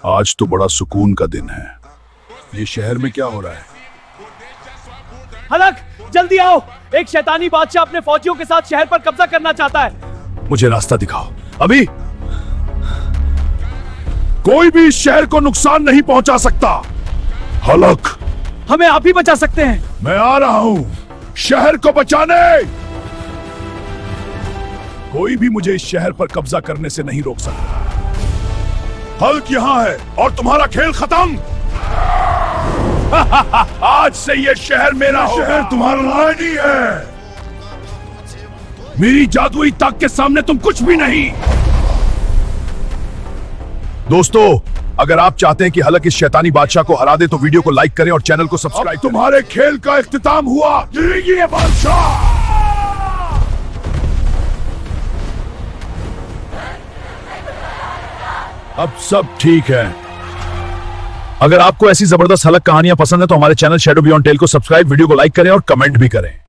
आज तो बड़ा सुकून का दिन है। ये शहर में क्या हो रहा है? हलक, जल्दी आओ। एक शैतानी बादशाह अपने फौजियों के साथ शहर पर कब्जा करना चाहता है। मुझे रास्ता दिखाओ अभी। कोई भी इस शहर को नुकसान नहीं पहुंचा सकता। हलक, हमें आप ही बचा सकते हैं। मैं आ रहा हूं शहर को बचाने। कोई भी मुझे इस शहर पर कब्जा करने से नहीं रोक सकता। हल्क यहाँ है और तुम्हारा खेल खत्म। आज से ये शहर मेरा शहर तुम्हारा रानी है। मेरी जादुई ताक के सामने तुम कुछ भी नहीं। दोस्तों, अगर आप चाहते हैं कि हलक इस शैतानी बादशाह को हरा दे तो वीडियो को लाइक करें और चैनल को सब्सक्राइब करें। तुम्हारे खेल का इख्तिताम हुआ। ये बादशाह अब सब ठीक है। अगर आपको ऐसी जबरदस्त हलक कहानियां पसंद है तो हमारे चैनल शैडो बियॉन्ड टेल को सब्सक्राइब, वीडियो को लाइक करें और कमेंट भी करें।